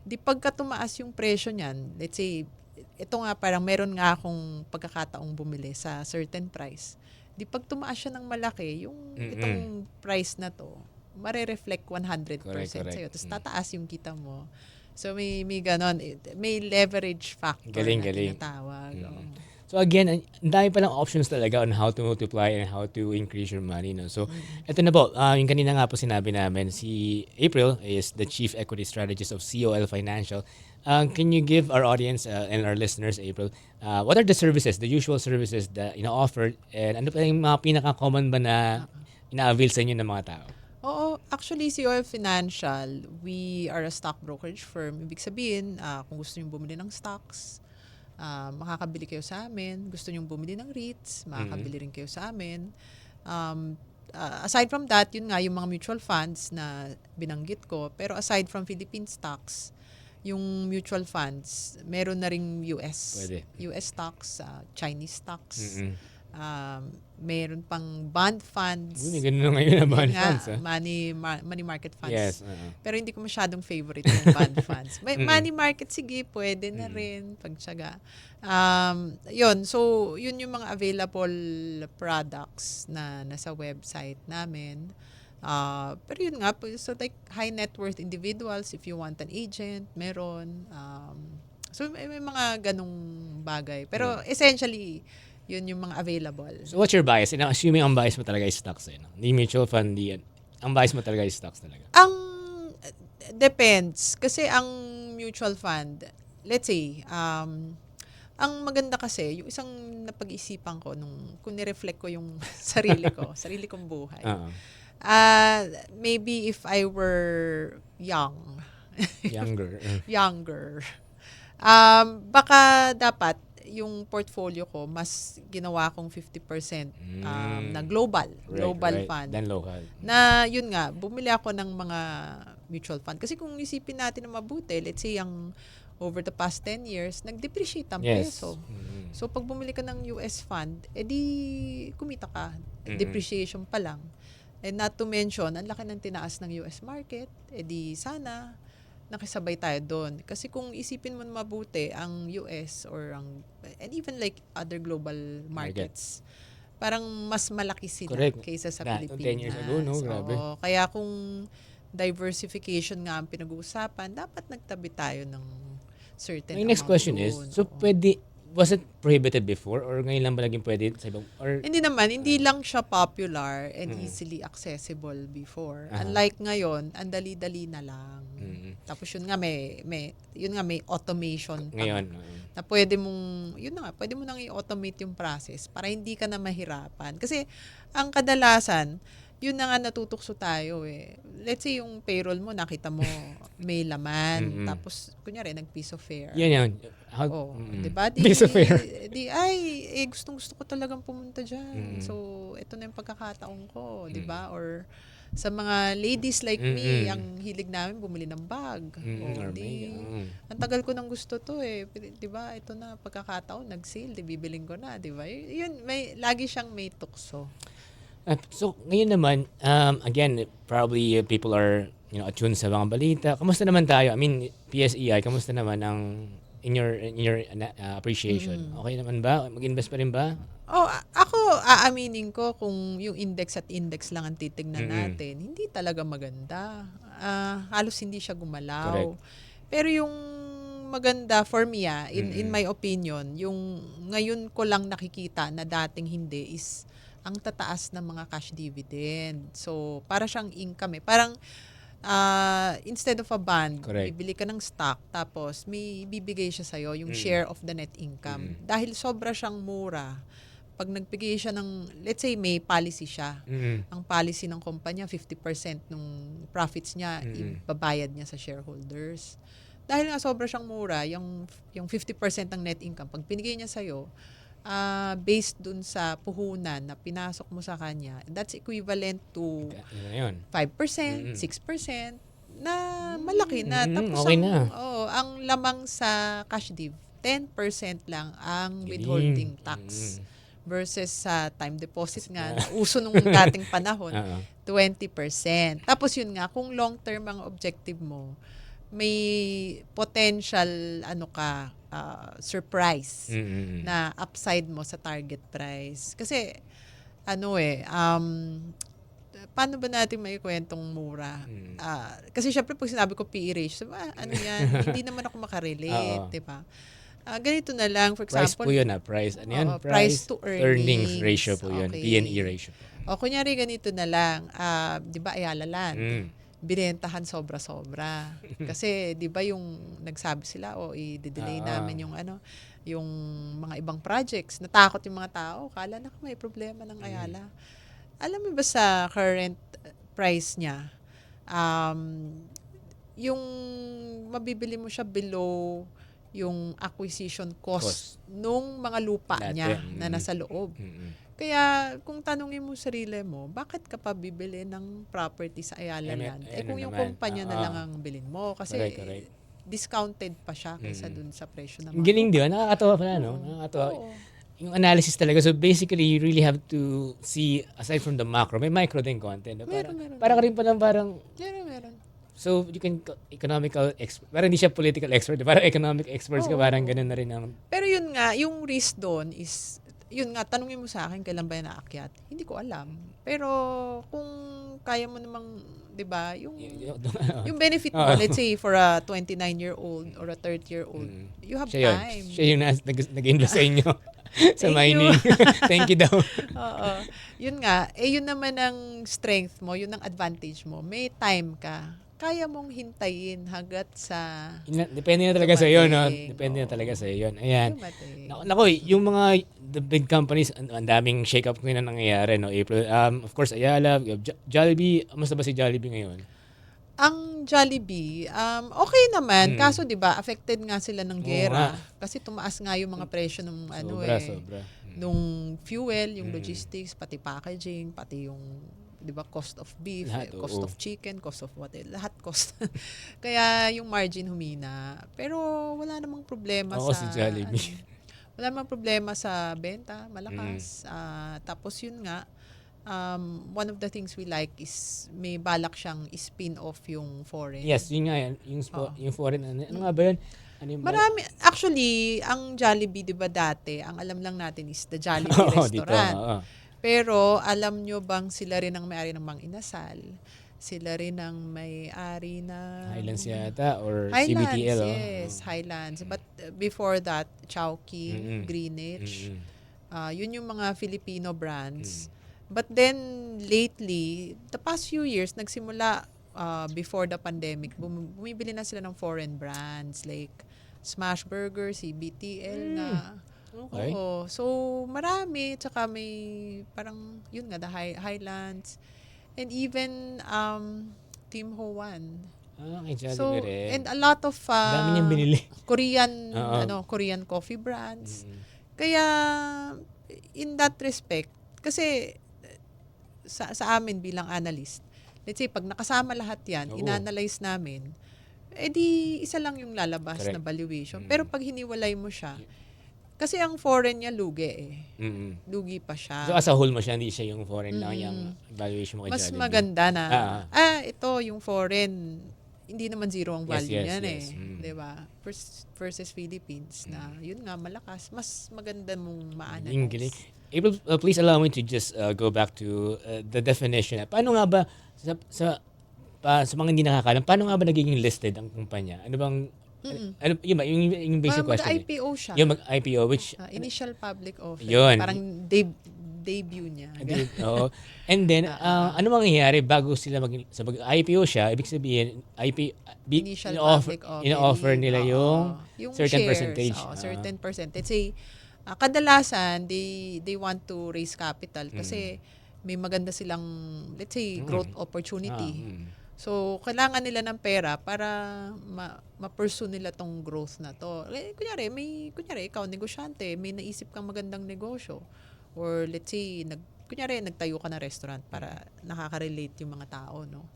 Di pagka tumaas yung presyo niyan, let's say, ito nga, parang meron nga akong pagkakataong bumili sa certain price. Di pag tumaas siya ng malaki, yung itong price na to, mare-reflect 100% sa'yo. Tapos tataas yung kita mo. So may ganon, may leverage factor na tinatawag. So again, ang dami palang options talaga on how to multiply and how to increase your money. No? So ito na po, yung kanina nga po sinabi namin, si April is the Chief Equity Strategist of COL Financial. Can you give our audience and our listeners, April, what are the services, the usual services that offered, and ano pa yung mga pinaka-common ba na ina-avail sa inyo ng mga tao? Oo, actually, COL Financial, we are a stock brokerage firm. Ibig sabihin, kung gusto nyo bumili ng stocks, makakabili kayo sa amin. Gusto nyo bumili ng REITs, makakabili rin kayo sa amin. Aside from that, yun nga, yung mga mutual funds na binanggit ko. Pero aside from Philippine stocks, yung mutual funds, meron na ring US. Pwede. US stocks, Chinese stocks. Meron pang bond funds. May ganun na ngayon na bond funds. Money market funds. Yes. Pero hindi ko masyadong favorite yung bond funds. Money market, sige, pwede na rin. Pagtsaga. Yun. So, yun yung mga available products na nasa website namin. Pero yun nga, so like high net worth individuals, if you want an agent, meron. So, may mga ganong bagay. Pero essentially, yun yung mga available. So what's your bias? And assuming ang bias mo talaga is stocks, Hindi mutual fund, ang bias mo talaga is stocks talaga. Depends. Kasi ang mutual fund, let's say, ang maganda kasi, yung isang napag-isipan ko, kung nireflect ko yung sarili kong buhay. Maybe if I were younger, baka dapat, yung portfolio ko, mas ginawa kong 50% na global fund. Then local. Na yun nga, bumili ako ng mga mutual fund. Kasi kung isipin natin na mabuti, let's say ang over the past 10 years, nag-depreciate ang peso. So pag bumili ka ng US fund, edi kumita ka. Depreciation pa lang. And not to mention, ang laki ng tinaas ng US market, edi sana nakisabay tayo doon. Kasi kung isipin mo mabuti, ang US and even like other global markets, parang mas malaki sila Correct. kaysa sa That, Pilipinas. 10 years ago, no? Grabe. Oo. Kaya kung diversification nga ang pinag-uusapan, dapat nagtabi tayo ng certain My next amount question doon. is, so Oo. was it prohibited before or ngayon lang ba naging pwede sa ibang, or Hindi naman, hindi lang siya popular and easily accessible before. Aha. Unlike ngayon, ang dali-dali na lang. Tapos yun nga may automation pa ngayon? na pwede mong, yun na nga, pwede mo nang i-automate yung process para hindi ka na mahirapan. Kasi ang kadalasan, yun na nga natutukso tayo eh. Let's say yung payroll mo, nakita mo may laman. Tapos, kunyari, nag-piece of fare. Yan. Oh, 'di ba? Piece of fare. Gustong-gusto ko talagang pumunta diyan. So, ito na yung pagkakataon ko, 'di ba? Or sa mga ladies like me, ang hilig namin bumili ng bag. Ang tagal ko nang gusto to eh. 'Di ba? Ito na pagkakataon, nag-sale, di bibiling ko na, 'di ba? Yun lagi siyang may tukso. So, ngayon naman, again, probably people are, attuned sa mga balita. Kamusta naman tayo? I mean, PSEI, kamusta naman in your appreciation? Okay naman ba? Mag-invest pa rin ba? Ako, aaminin ko kung yung index at index lang ang titignan natin, hindi talaga maganda. Halos hindi siya gumalaw. Correct. Pero yung maganda for me, in my opinion, yung ngayon ko lang nakikita na dating hindi is ang tataas ng mga cash dividend. So, para siyang income eh. Parang instead of a bond, Correct. bibili ka ng stock, tapos may bibigay siya sa'yo, yung share of the net income. Dahil sobra siyang mura, pag nagbigay siya ng, let's say may policy siya, ang policy ng kumpanya, 50% ng profits niya, ibabayad niya sa shareholders. Dahil nga sobra siyang mura, yung 50% ng net income, pag binigay niya sa'yo, based dun sa puhunan na pinasok mo sa kanya, that's equivalent to 5%, 6%, na malaki na. Tapos okay na. ang lamang sa cash div, 10% lang ang withholding tax. Versus sa time deposit nga, na uso nung dating panahon, 20%. Tapos yun nga, kung long term ang objective mo, may potential surprise na upside mo sa target price. Kasi paano ba natin may kwentong mura? Kasi syempre pag sinabi ko PE ratio, ano yan? Hindi naman ako makarelate, di ba? Ganito na lang, for Price example. po yun price. Ano yan? Price to earnings ratio po yun. Okay. P/E ratio po. O kunyari ganito na lang, di ba Ayala Land? Binentahan sobra-sobra. Kasi 'di ba yung nagsabi sila i-delay namin yung mga ibang projects. Natakot yung mga tao, kala na may problema ng Ayala. Alam mo ba sa current price niya, yung mabibili mo siya below yung acquisition cost nung mga lupa niya na nasa loob. Kaya kung tanungin mo sarili mo, bakit ka pa bibili ng property sa Ayala Land? Kung yung kumpanya na lang ang bilhin mo. Kasi correct. discounted pa siya kaysa dun sa presyo ng mga Galing di ba? Nakakatawa pala, no? Nakakatawa. Yung analysis talaga. So basically, you really have to see, aside from the macro, may micro din content. No? Meron. Para ka rin palang parang, Meron. so you can, economical expert, parang hindi siya political expert, parang economic experts ka, parang ganun na rin ang... Pero yun nga, yung risk doon is, yun nga, tanungin mo sa akin, kailan ba yan naakyat? Hindi ko alam. Pero kung kaya mo namang, di ba, yung benefit mo, let's say for a 29-year-old or a 30-year-old, you have time. Siya yung nag-invest sa inyo sa mining. Thank you daw. Oo. Yun nga, yun naman ang strength mo, yun ang advantage mo. May time ka. Kaya mong hintayin hanggat sa... Depende na talaga sa iyo, no? Depende na talaga sa iyo yun. Ayan. Nako, yung mga the big companies, ang daming shake-up ngayon na nangyayari, no? April. Of course, Ayala, Jollibee. Kamusta ba si Jollibee ngayon? Ang Jollibee, okay naman. Kaso, di ba, affected nga sila ng gera. Kasi tumaas nga yung mga presyo ng Sobra. nung fuel, yung logistics, pati packaging, pati yung... 'di ba, cost of beef, lahat, cost of chicken, cost of what, lahat cost. Kaya yung margin humina. Pero wala namang problema si Jollibee. Wala namang problema sa benta, malakas. Tapos yun nga, one of the things we like is may balak siyang spin off yung foreign. Yes, yun nga yan. Yung foreign, ano nga ba yun? Marami, actually, ang Jollibee, 'di ba dati, ang alam lang natin is the Jollibee restaurant. Pero alam nyo bang sila rin ang may-ari ng Mang Inasal? Sila rin ang may-ari ng Highlands yata or Highlands, CBTL. yes, Highlands. But before that, Chowking, Mm-mm. Greenwich, Mm-mm. yun yung mga Filipino brands. But then, lately, the past few years, nagsimula before the pandemic, bumibili na sila ng foreign brands like Smash Burger, CBTL nga. Okay. Oo. So, marami. Tsaka may parang, yun nga, the Highlands. And even Tim Ho Wan. Okay, So, rin. and a lot of Dami niyang binili. Korean Oo. Korean coffee brands. Kaya in that respect, kasi sa amin bilang analyst, let's say pag nakasama lahat 'yan, Oo. inanalyze namin, edi isa lang yung lalabas Correct. na valuation. Pero pag hiniwalay mo siya, kasi ang foreign niya lugi eh. Mm-mm. Lugi pa siya. So as a whole mo siya, hindi siya yung foreign lang yung valuation mo kay Mas Jollibee. maganda na, Ah. ito yung foreign, hindi naman zero ang value Yes, niyan yes. eh. 'Di ba? Versus Philippines na yun nga malakas, mas maganda mong Yung ma-analyze. galing. April, please allow me to just go back to the definition. Paano nga ba sa mga hindi nakakalam, paano nga ba nagiging listed ang kumpanya? Ano bang ano yun ba yung basic question? Mag-IPO siya. Yung mag-IPO which Initial public offering. Yun. Parang debut niya. oo. And then ano mangyayari bago sila mag-IPO siya, ibig sabihin Initial public offering. ino-offer nila yung certain shares, percentage. Certain percent. Let's say, kadalasan, they want to raise capital kasi may maganda silang, let's say, growth opportunity. So, kailangan nila ng pera para ma-pursue nila tong growth na to. Kunyari, ikaw, negosyante, may naisip kang magandang negosyo. Or let's say, kunyari, nagtayo ka na restaurant para nakaka-relate yung mga tao, no?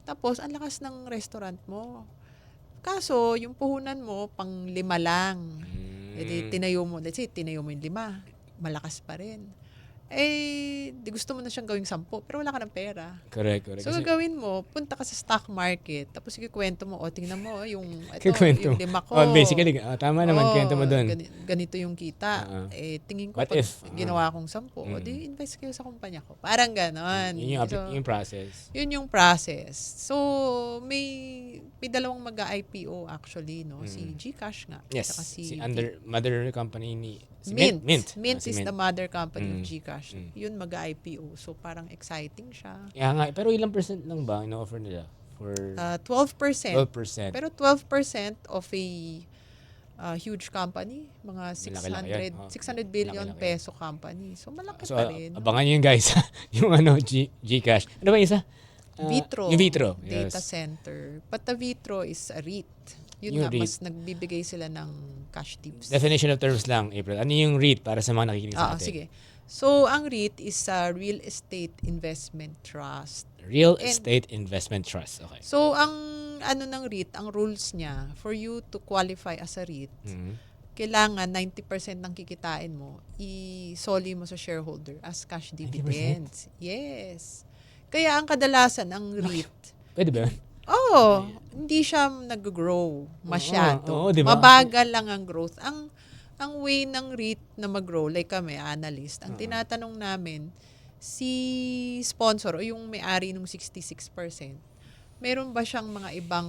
Tapos, ang lakas ng restaurant mo. Kaso, yung puhunan mo, pang 5 lang. Tinayo mo, let's say, tinayo mo yung 5, malakas pa rin. Di gusto mo na siyang gawing 10, pero wala ka ng pera. Correct. So, gagawin mo, punta ka sa stock market, tapos ikikwento mo, tingnan mo, yung Kikwento mo. 5 ko. Basically, tama naman, kwento mo doon. Ganito yung kita. Tingin ko, What pag if? ginawa kong 10, di invest kayo sa kumpanya ko. Parang ganon. Yun So, yung process. yun yung process. So, may dalawang mag-IPO actually, no? Si GCash nga. Yes. Saka Si mother company ni Mint. Mint. Mint Si is Mint. the mother company of GCash. Yun mag-IPO. So, parang exciting siya. Kaya nga, pero ilang percent lang ba ino-offer nila? For 12%. 12%. Pero 12% of a huge company, mga Malaki-laki yan. 600 billion Malaki-laki. peso company. So, malaki So, pa rin. abangan nyo yun guys. yung GCash. Ano ba yung isa? Vitro. Yung Vitro. Data Yes. center. But the Vitro is a REIT. Yun Yung nga, REIT. mas nagbibigay sila ng cash tips. Definition of terms lang, April. Ano yung REIT para sa mga nakikinig sa atin? Sige. So, ang REIT is a Real Estate Investment Trust. Real And- Estate Investment Trust. Okay. So, ang ng REIT, ang rules niya, for you to qualify as a REIT, kailangan 90% ng kikitain mo, isoli mo sa shareholder as cash dividends. Yes. Kaya ang kadalasan, ang REIT, Pwede ba yun? hindi siya nag-grow masyado. Oo, diba? Mabagal lang ang growth. Ang way ng REIT na mag-grow, like kami, analyst, ang tinatanong namin, si sponsor o yung may-ari ng 66%, meron ba siyang mga ibang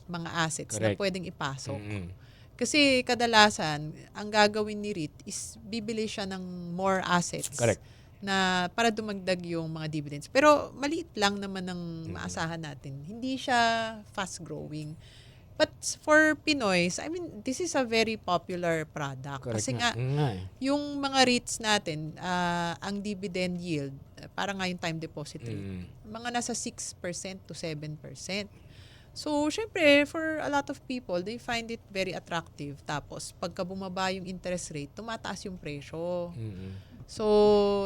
mga assets na Correct. pwedeng ipasok? Mm-mm. Kasi kadalasan, ang gagawin ni REIT is bibili siya ng more assets. Correct. Na para dumagdag yung mga dividends. Pero maliit lang naman ang maasahan natin. Hindi siya fast-growing. But for Pinoys, I mean, this is a very popular product. Correct Kasi nga. nga, yung mga REITs natin, ang dividend yield, para nga yung time deposit rate, mga nasa 6% to 7%. So, syempre, for a lot of people, they find it very attractive. Tapos, pagka bumaba yung interest rate, tumataas yung presyo. So,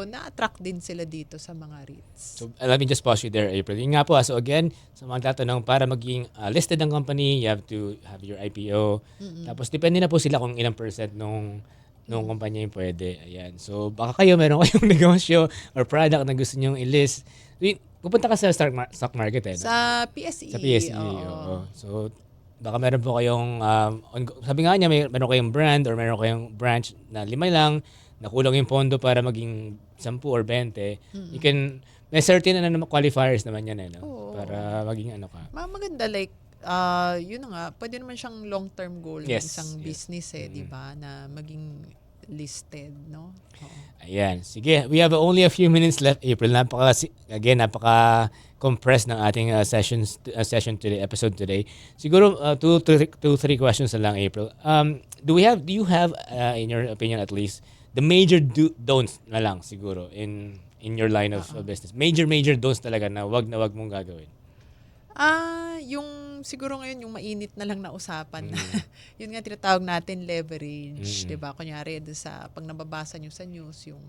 na-attract din sila dito sa mga REITs. So, let me just pause you there, April. Yun nga po, so again, sa mga tatanong, para maging listed ang company, you have to have your IPO. Tapos, depende na po sila kung ilang percent nung kumpanya yung pwede. Ayan. So, baka kayo, meron kayong negosyo or product na gusto nyong i-list. Pupunta ka sa stock market eh. No? Sa PSE. Sa PSE. Oo. So, baka meron po kayong, sabi nga niya, meron kayong brand or meron kayong branch na 5 lang. nakulang yung pondo para maging 10 or 20, you can, may certain qualifiers naman yan, no? Oo. Para maging ano ka. Maganda like yun na nga, pwede naman siyang long-term goal ng Yes, isang yes. business di ba, na maging listed, no? Oo. Ayan. Sige, we have only a few minutes left, April. Napaka-compressed ng ating session today, episode today. Siguro, 2-3 questions na lang, April. Do you have, in your opinion at least, the major don'ts na lang siguro in your line of business? Major don'ts talaga na wag mong gagawin. Yung siguro ngayon yung mainit na lang na usapan. Yun nga tinatawag natin leverage, 'di ba? Kunyari doon sa pag nababasa niyo sa news yung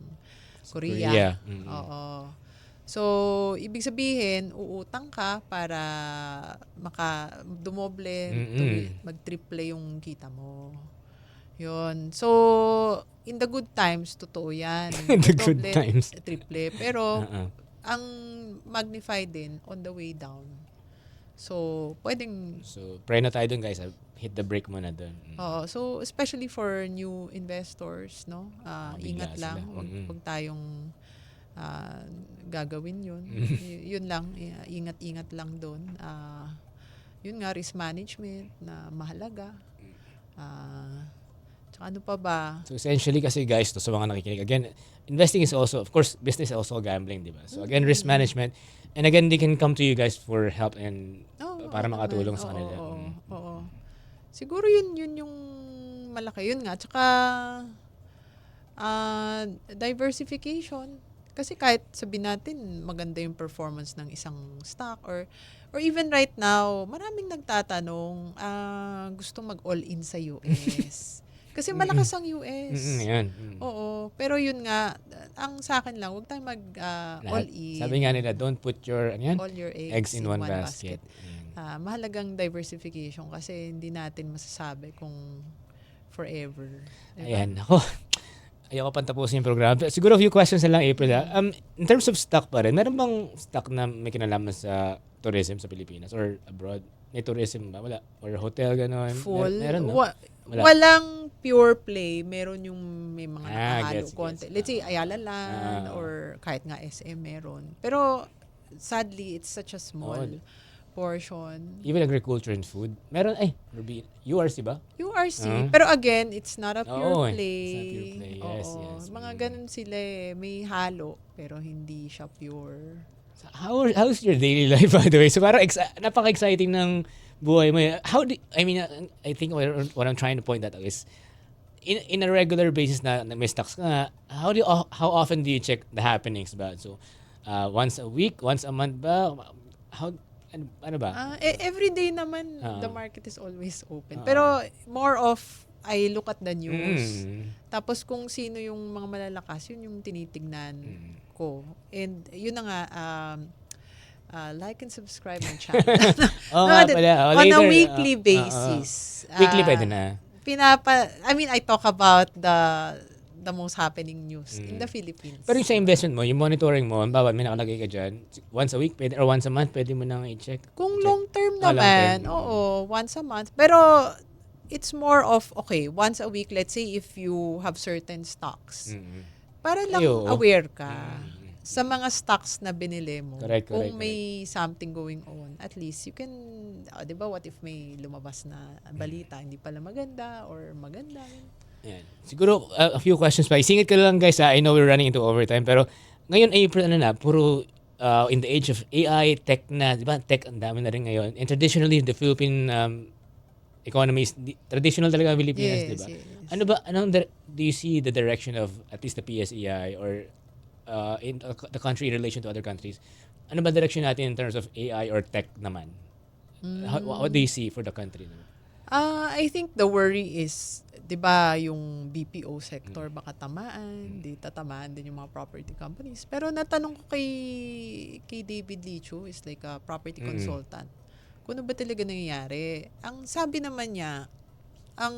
Korea. Oo. So, ibig sabihin, uutang ka para dumoble, mag-triple yung kita mo. Yun. So, in the good times, totoo yan. In the good Doble, times. Triple. Pero, ang magnify din on the way down. So, pwedeng... So, pray na tayo dun, guys. Hit the brake muna dun. so, especially for new investors, no? Ingat Bigla lang. sila. Huwag tayong gagawin yun. Yun lang. Ingat-ingat lang dun. Yun nga, risk management na mahalaga. Tsaka ano pa ba? So, essentially kasi, guys, to sa mga nakikinig, again, investing is also, of course, business is also gambling, di ba? So, again, risk management. And again, they can come to you guys for help and para makatulong sa kanila. Oo. Siguro yun yung malaki. Yun nga. Tsaka diversification. Kasi kahit sabihin natin maganda yung performance ng isang stock or even right now, maraming nagtatanong gusto mag-all-in sa US. Kasi malakas ang US. Yan. Oo. Pero yun nga, ang sa akin lang, huwag tayong all-in. Sabi nga nila, don't put your all your eggs in one basket. Mahalagang diversification kasi hindi natin masasabi kung forever. Diba? Ayan. Ako, ayoko pang tapusin yung program. Siguro a few questions na lang, April. In terms of stock pa rin, meron bang stock na may kinalaman sa tourism sa Pilipinas or abroad? May tourism ba? Wala? Or hotel, gano'n? Full? Meron, no? Walang pure play. Meron yung may mga nakahalo konti. gets. Let's say Ayala Land or kahit nga SM meron. Pero sadly, it's such a small portion. Even agriculture and food. Meron, URC ba? URC. Pero again, it's not a pure play. It's not pure play. Yes, yes. Mga ganun sila May halo, pero hindi siya pure. How's your daily life, by the way? So parang napaka-exciting ng buhay mo. I think what I'm trying to point out is, in a regular basis na may stocks ka, how often do you check the happenings ba? So, once a week, once a month ba? Ano ba? Every day naman, the market is always open. Pero more of, I look at the news. Tapos kung sino yung mga malalakas, yun yung tinitignan ko. And yun na nga, like and subscribe my channel. On a weekly basis. Weekly pwede na. I talk about the most happening news in the Philippines. Pero yung sa investment mo, yung monitoring mo, may nakalagay ka dyan, once a week pwede, or once a month, pwede mo nang i-check? Kung long term naman, once a month. Pero it's more of, once a week, let's say if you have certain stocks, para lang aware ka sa mga stocks na binili mo. Correct. May something going on, at least you can, di ba, what if may lumabas na balita, hindi pala maganda or maganda. Yan. Siguro, a few questions pa. Isingit ka lang, guys. I know we're running into overtime, pero ngayon, April, puro in the age of AI, tech na, di ba? Tech, ang dami na rin ngayon. And traditionally, the Philippine economy is traditional talaga ang Pilipinas, di ba? Yes. Do you see the direction of at least the PSEI or in the country in relation to other countries? Ano ba direction natin in terms of AI or tech naman? What do you see for the country naman? I think the worry is, di ba, yung BPO sector baka tamaan, di tatamaan din yung mga property companies. Pero natanong ko kay David Lichu, is like a property consultant, kung ano ba talaga nangyayari. Ang sabi naman niya, ang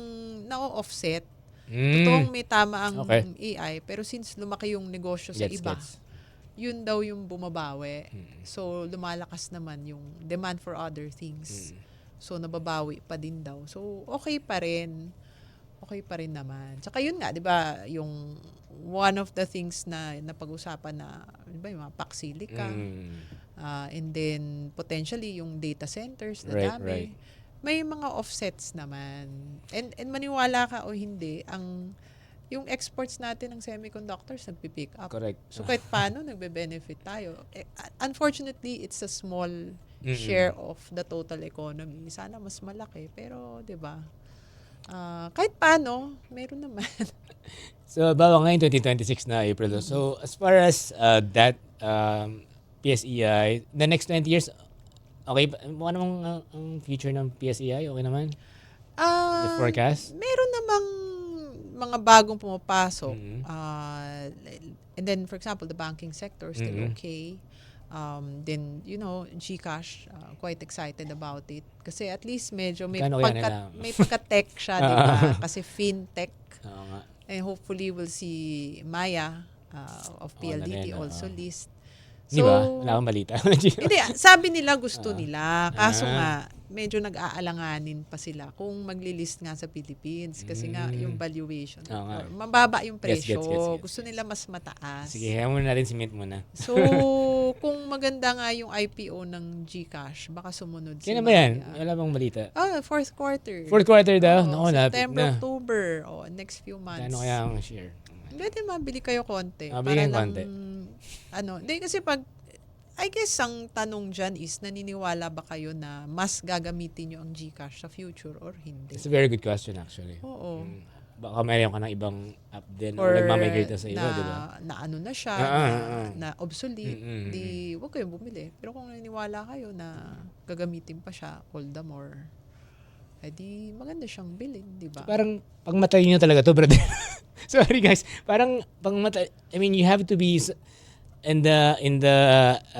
na-offset, totoong may tama ang AI, pero since lumaki yung negosyo sa iba, yun daw yung bumabawi. So, lumalakas naman yung demand for other things. So, nababawi pa din daw. So, okay pa rin. okay pa rin naman. Tsaka yun nga, di ba, yung one of the things na napag-usapan na, di ba, yung mga paksilica, and then potentially yung data centers na dami. Right. May mga offsets naman. And maniwala ka o hindi, yung exports natin ng semiconductors nagpipick up. Correct. So kahit paano, nagbe-benefit tayo. Unfortunately, it's a small share of the total economy. Sana mas malaki. Pero, di ba, kahit paano, meron naman. So, bawa ngayon 2026 na April. So, as far as that PSEI, the next 20 years, okay, ano namang ang future ng PSEI? Okay naman? The forecast? Meron namang mga bagong pumapasok. And then, for example, the banking sector still okay. Then, GCash, quite excited about it. Kasi at least medyo may pagka-tech siya, di ba? Kasi fintech. Oo nga. And hopefully, we'll see Maya of PLDT also list. Di ba? Wala akong balita. Hindi, sabi nila gusto nila. Kaso nga, medyo nag-aalanganin pa sila kung magli-list nga sa Philippines. Kasi nga, yung valuation. Mababa yung presyo. Gets. Gusto nila mas mataas. Sige, kaya muna natin si Mint muna. So, kung maganda nga yung IPO ng GCash, baka sumunod si Kaya ba yan? Maya. Wala bang balita? Fourth quarter. Fourth quarter daw? No, September, na. October. Next few months. Kano kaya ang share? Pwede mabili kayo konti. Mabili para konti. Hindi kasi I guess ang tanong dyan is, naniniwala ba kayo na mas gagamitin nyo ang GCash sa future or hindi? It's a very good question actually. Oo. Baka mayroon ka ng ibang app din Or o nagmamigrate na sa iba, di ba? na ano na siya, na obsolete, di huwag kayong bumili. Pero kung naniniwala kayo na gagamitin pa siya, all the more, di maganda siyang bilhin, di ba? Parang pangmatay nyo talaga to, brother. Sorry guys. Parang pangmatay. I mean, you have to be in the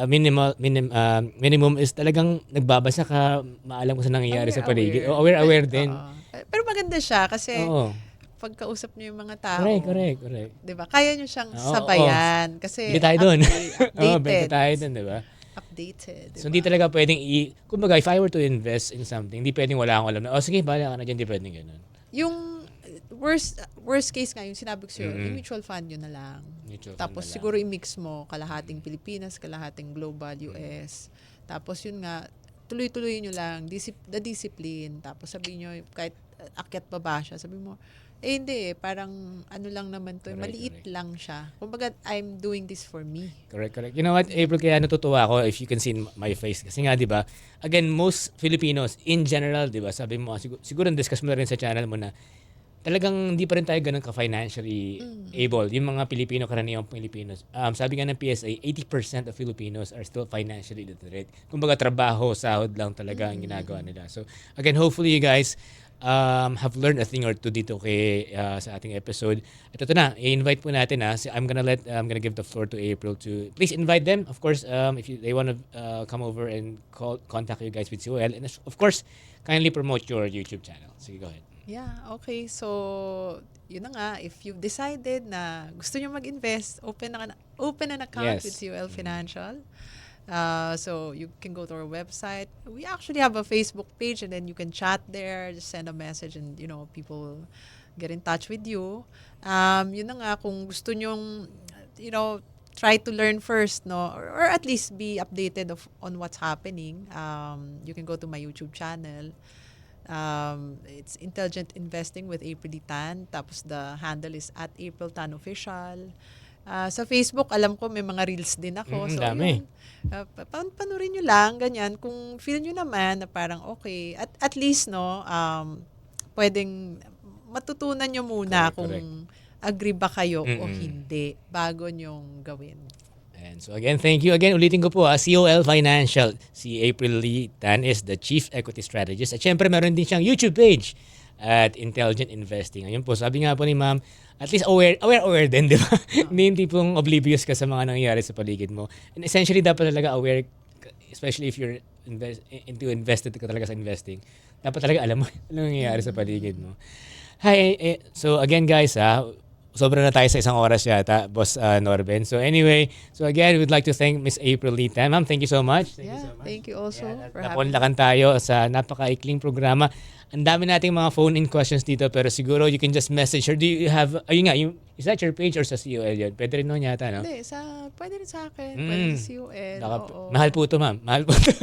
minimum is talagang nagbabasa ka, maalam ko sa nangyayari sa paligid. Aware din. Pero maganda siya kasi pagkausap niyo yung mga tao. Correct. 'Di ba? Kaya niyo siyang sabayan kasi Bili tayo doon. Updated. Bili tayo doon, 'di ba? Updated. So hindi talaga pwedeng kumbaga if I were to invest in something, hindi pwedeng wala akong alam na sige, bahala ka na diyan, hindi pwedeng ganoon. Yung worst case nga, yung sinabi ko sa'yo, yung mutual fund yun na lang. Tapos siguro i-mix mo kalahating Pilipinas, kalahating global, US. Tapos yun nga, tuloy-tuloy nyo lang, the discipline. Tapos sabi nyo, kahit akyat pa ba siya, sabi mo, hindi parang ano lang naman to, maliit lang siya. Kumbaga, I'm doing this for me. Correct. You know what, April, kaya natutuwa ako if you can see my face. Kasi nga, di ba, again, most Filipinos, in general, di ba, sabi mo, siguro discuss mo na rin sa channel mo na, talagang hindi pa rin tayo ganun ka-financially able. Yung mga Pilipino, karaniwang Pilipinos. Sabi nga ng PSA, 80% of Filipinos are still financially literate. Kumbaga, trabaho, sahod lang talaga ang ginagawa nila. So, again, hopefully you guys have learned a thing or two dito sa ating episode. At ito na, i-invite po natin. I'm gonna give the floor to April to please invite them. Of course, if they want to come over and contact you guys with COL. And of course, kindly promote your YouTube channel. Sige, go ahead. Yeah, okay. So, yun na nga, if you've decided na gusto nyo mag-invest, open an account with COL Financial. So, you can go to our website. We actually have a Facebook page and then you can chat there, just send a message and, people get in touch with you. Yun na nga, kung gusto nyong, try to learn first, no? Or at least be updated on what's happening. You can go to my YouTube channel. It's Intelligent Investing with April Tan. Tapos the handle is @AprilTanOfficial. Sa Facebook, alam ko may mga reels din ako. So, dami. Panurin nyo lang, ganyan. Kung feel nyo naman na parang okay, at least, no, pwedeng matutunan nyo muna kung agree ba kayo o hindi bago nyong gawin. And so again, thank you. Again, ulitin ko po, COL Financial. Si April Lee Tan is the Chief Equity Strategist. At syempre, meron din siyang YouTube page at Intelligent Investing. Ayun po, sabi nga po ni Ma'am, at least aware din, di ba? Hindi yung tipong oblivious ka sa mga nangyayari sa paligid mo. And essentially, dapat talaga aware, especially if you're invested ka talaga sa investing. Dapat talaga alam mo anong nangyayari sa paligid mo. Hi, so again guys, sobra na tayo sa isang oras yata, Boss Norben. So anyway, so again, we'd like to thank Miss April Litan. Ma'am, thank you so much. Thank you also for having me. Napunlakan tayo sa napakaikling programa. Ang dami nating mga phone-in questions dito, pero siguro you can just message her. Do you have, ayun nga, is that your page or sa COL yun? Pwede rin nun yata, no? Hindi, pwede rin sa akin. Pwede sa COL. Oo. Mahal po to, ma'am. Mahal po to.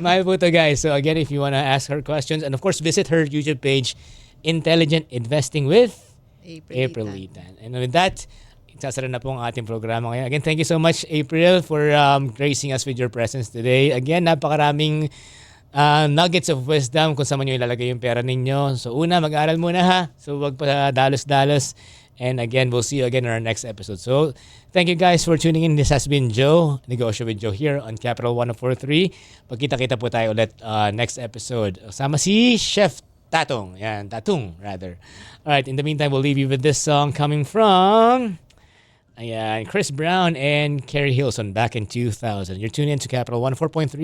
Mahal po to, guys. So again, if you wanna ask her questions, and of course, visit her YouTube page, Intelligent Investing with April Litan. And with that, sasara na po ang ating programa ngayon. Again, thank you so much, April, for gracing us with your presence today. Again, napakaraming nuggets of wisdom kung saan man nyo ilalagay yung pera ninyo. So una, mag-aaral muna ha. So wag pa dalos-dalos. And again, we'll see you again in our next episode. So thank you guys for tuning in. This has been Joe, Negosyo with Joe here on Capital 104.3. Pagkita-kita po tayo ulit next episode. Sama si Chef Tatong. Yan, Tatong rather. Alright, in the meantime, we'll leave you with this song coming from Chris Brown and Carrie Hilson back in 2000. You're tuned in to Capital 104.3.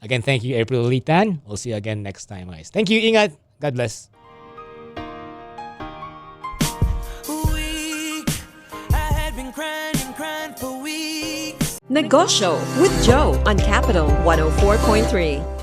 Again, thank you, April Litan. We'll see you again next time, guys. Thank you, Ingat. God bless. Negosyo with Joe on Capital 104.3.